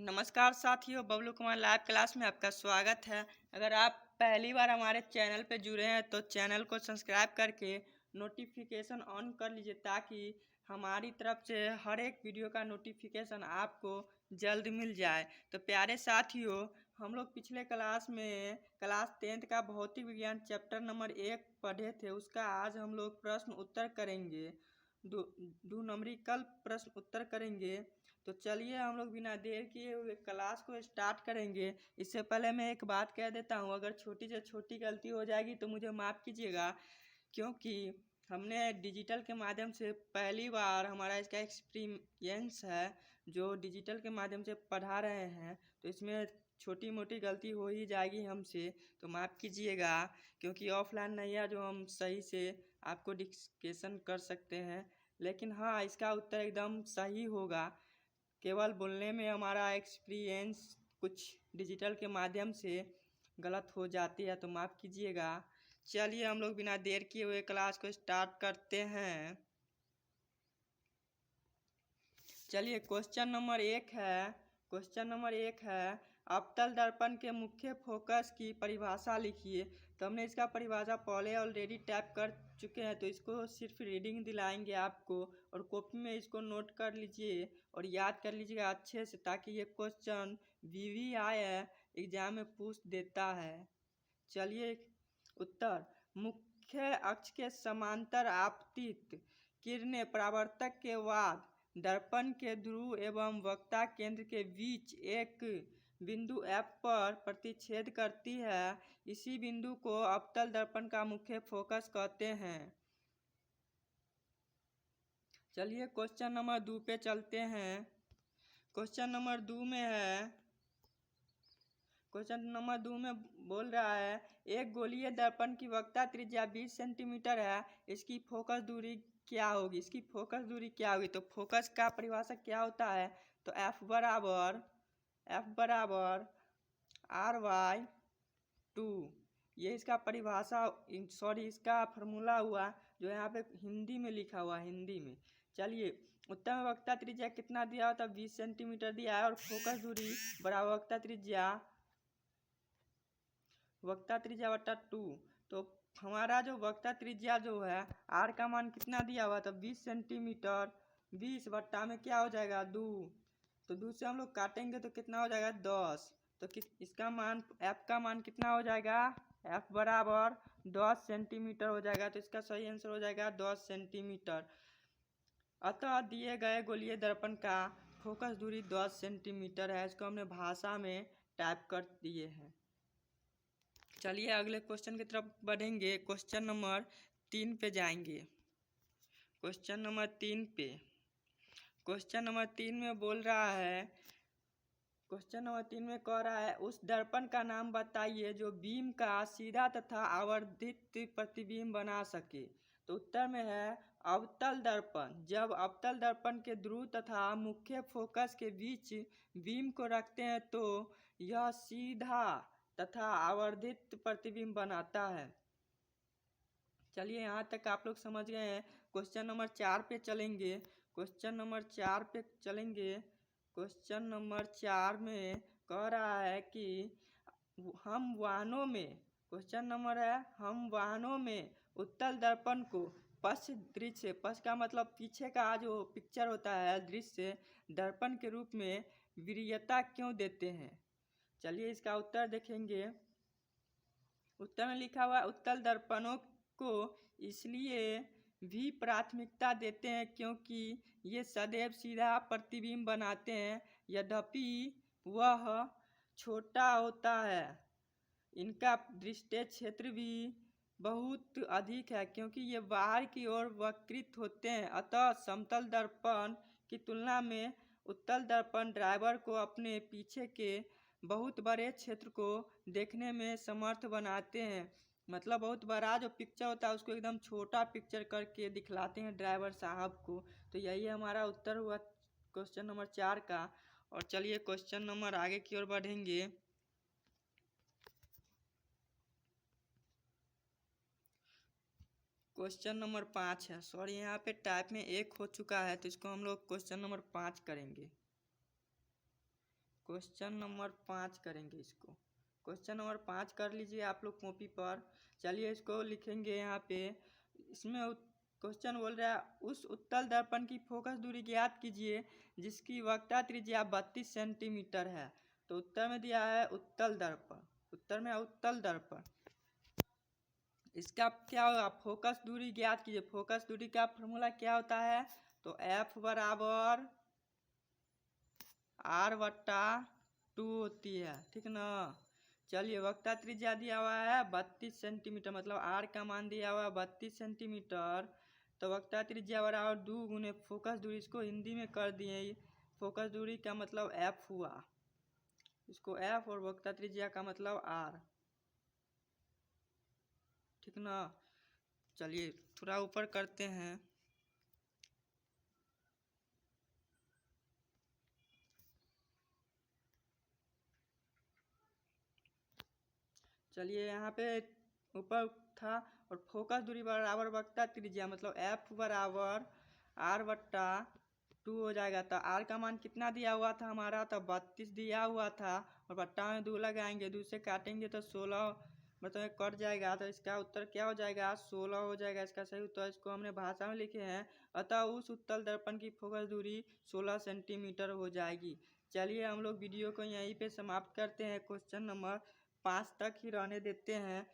नमस्कार साथियों, Bablu Kumar live class में आपका स्वागत है। अगर आप पहली बार हमारे चैनल पर जुड़े हैं तो चैनल को सब्सक्राइब करके नोटिफिकेशन ऑन कर लीजिए ताकि हमारी तरफ से हर एक वीडियो का नोटिफिकेशन आपको जल्द मिल जाए। तो प्यारे साथियों, हम लोग पिछले क्लास में क्लास 10th का भौतिक विज्ञान चैप्टर नंबर 1 पढ़े थे। उसका आज हम लोग प्रश्न उत्तर करेंगे, दो न्यूमेरिकल प्रश्न उत्तर करेंगे। तो चलिए हम लोग बिना देर किए हुए क्लास को स्टार्ट करेंगे। इससे पहले मैं एक बात कह देता हूँ, अगर छोटी से छोटी गलती हो जाएगी तो मुझे माफ़ कीजिएगा, क्योंकि हमने डिजिटल के माध्यम से पहली बार हमारा इसका एक्सपीरियंस है जो डिजिटल के माध्यम से पढ़ा रहे हैं। तो इसमें छोटी मोटी गलती हो ही जाएगी हमसे, तो माफ़ कीजिएगा, क्योंकि ऑफलाइन नहीं है जो हम सही से आपको डिस्कशन कर सकते हैं। लेकिन हाँ, इसका उत्तर एकदम सही होगा। केवल बोलने में हमारा एक्सपीरियंस कुछ डिजिटल के माध्यम से गलत हो जाती है, तो माफ़ कीजिएगा। चलिए हम लोग बिना देर किए हुए क्लास को स्टार्ट करते हैं। चलिए क्वेश्चन नंबर एक है अवतल दर्पण के मुख्य फोकस की परिभाषा लिखिए। तो हमने इसका परिभाषा पहले ऑलरेडी टाइप कर चुके हैं, तो इसको सिर्फ रीडिंग दिलाएंगे आपको, और कॉपी में इसको नोट कर लीजिए और याद कर लीजिएगा अच्छे से, ताकि ये क्वेश्चन VVI एग्जाम में पूछ देता है। चलिए उत्तर, मुख्य अक्ष के समांतर आपतित किरणें परावर्तक के बाद दर्पण के ध्रुव एवं वक्ता केंद्र के बीच एक बिंदु F पर प्रतिच्छेद करती है। इसी बिंदु को अवतल दर्पण का मुख्य फोकस कहते हैं। चलिए क्वेश्चन नंबर 2 पे चलते हैं। क्वेश्चन नंबर 2 में बोल रहा है, एक गोलीय दर्पण की वक्ता त्रिज्या 20 सेंटीमीटर है, इसकी फोकस दूरी क्या होगी? तो फोकस का परिभाषा क्या होता है? तो F बराबर R/2, ये इसका परिभाषा, इसका फार्मूला हुआ जो यहाँ पे हिंदी में लिखा हुआ है, हिंदी में। चलिए उत्तर में वक्ता त्रिज्या कितना दिया होता है? 20 सेंटीमीटर दिया है, और फोकस दूरी बराबर वक्ता त्रिज्या बटा 2। तो हमारा जो वक्ता त्रिज्या जो है R का मान कितना दिया हुआ था? 20 सेंटीमीटर। 20 बट्टा में क्या हो जाएगा? 2। तो 2 से हम लोग काटेंगे तो कितना हो जाएगा? 10। तो इसका मान F का मान कितना हो जाएगा? F बराबर 10 सेंटीमीटर हो जाएगा। तो इसका सही आंसर हो जाएगा 10 सेंटीमीटर। अतः दिए गए गोलीय दर्पण का फोकस दूरी 10 सेंटीमीटर है। इसको हमने भाषा में टाइप कर दिए हैं। चलिए अगले क्वेश्चन की तरफ बढ़ेंगे। क्वेश्चन नंबर 3 पे जाएंगे। क्वेश्चन नंबर 3 में बोल रहा है, क्वेश्चन नंबर 3 में कह रहा है, उस दर्पण का नाम बताइए जो बीम का सीधा तथा आवर्धित प्रतिबिंब बना सके। तो उत्तर में है अवतल दर्पण। जब अवतल दर्पण के ध्रुव तथा मुख्य फोकस के बीच बीम को रखते हैं तो यह सीधा तथा आवर्धित प्रतिबिंब बनाता है। चलिए यहाँ तक आप लोग समझ गए हैं। क्वेश्चन नंबर 4 पे चलेंगे। क्वेश्चन नंबर 4 में कह रहा है कि हम वाहनों में उत्तल दर्पण को पश्च दृश्य, पश्च का मतलब पीछे का जो पिक्चर होता है, दृश्य दर्पण के रूप में वरीयता क्यों देते हैं? चलिए इसका उत्तर देखेंगे। उत्तर में लिखा हुआ, उत्तल दर्पणों को इसलिए भी प्राथमिकता देते हैं क्योंकि ये सदैव सीधा प्रतिबिंब बनाते हैं, यद्यपि वह छोटा होता है। इनका दृष्टि क्षेत्र भी बहुत अधिक है क्योंकि ये बाहर की ओर वक्रित होते हैं। अतः समतल दर्पण की तुलना में उत्तल दर्पण ड्राइवर को अपने पीछे के बहुत बड़े क्षेत्र को देखने में समर्थ बनाते हैं। मतलब बहुत बड़ा जो पिक्चर होता है उसको एकदम छोटा पिक्चर करके दिखलाते हैं ड्राइवर साहब को। तो यही हमारा उत्तर हुआ क्वेश्चन नंबर 4 का। और चलिए क्वेश्चन नंबर आगे की ओर बढ़ेंगे। क्वेश्चन नंबर 5 है। सॉरी, यहाँ पे टाइप में 1 हो चुका है, तो इसको हम लोग क्वेश्चन नंबर 5 करेंगे। क्वेश्चन नंबर 5 करेंगे इसको। क्वेश्चन नंबर 5 कर लीजिए आप लोग कॉपी पर। चलिए इसको लिखेंगे यहाँ पे। इसमें क्वेश्चन बोल रहा है उस उत्तल दर्पण की फोकस दूरी ज्ञात कीजिए जिसकी वक्रता त्रिज्या 32 सेंटीमीटर है। तो उत्तर में दिया है उत्तल दर्पण, उत्तर में है उत्तल दर्पण। इसका क्या होगा, फोकस दूरी ज्ञात कीजिए। फोकस दूरी का फॉर्मूला क्या होता है, तो F बराबर R/2 होती है, ठीक ना। चलिए वक्रता त्रिज्या दिया हुआ है 32 सेंटीमीटर, मतलब R का मान दिया हुआ है 32 सेंटीमीटर। तो वक्रता त्रिज्या बराबर 2 गुने फोकस दूरी, इसको हिंदी में कर दिए। फोकस दूरी का मतलब F हुआ, इसको F और वक्रता त्रिज्या का मतलब R, ठीक ना। चलिए थोड़ा ऊपर करते हैं। चलिए यहाँ पे ऊपर था और फोकस दूरी बराबर वक्रता त्रिज्या, मतलब F बराबर R/2 हो जाएगा। तो R का मान कितना दिया हुआ था हमारा, तो 32 दिया हुआ था और बट्टा में 2 लगाएंगे, 2 से काटेंगे तो 16 मतलब कट जाएगा। तो इसका उत्तर क्या हो जाएगा, 16 हो जाएगा इसका सही उत्तर। इसको हमने भाषा में लिखे हैं, अतः उस उत्तल दर्पण की फोकस दूरी 16 सेंटीमीटर हो जाएगी। चलिए हम लोग वीडियो को यहीं पे समाप्त करते हैं। क्वेश्चन नंबर 5 तक ही रहने देते हैं।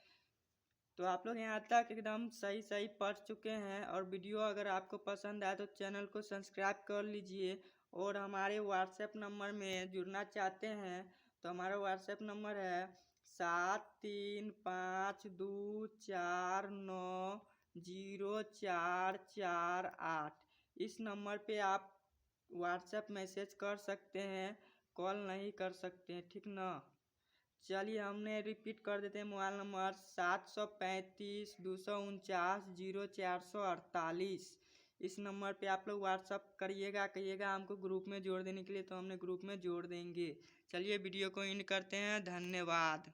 तो आप लोग यहाँ तक एकदम सही सही पढ़ चुके हैं। और वीडियो अगर आपको पसंद आए तो चैनल को सब्सक्राइब कर लीजिए। और हमारे व्हाट्सएप नंबर में जुड़ना चाहते हैं तो हमारा व्हाट्सएप नंबर है 735224904448। इस नंबर पे आप व्हाट्सएप मैसेज कर सकते हैं, कॉल नहीं कर सकते हैं, ठीक ना। चलिए हमने रिपीट कर देते हैं, मोबाइल नंबर 735-249-0448। इस नंबर पे आप लोग व्हाट्सअप करिएगा, कहिएगा हमको ग्रुप में जोड़ देने के लिए, तो हमने ग्रुप में जोड़ देंगे। चलिए वीडियो को एंड करते हैं, धन्यवाद।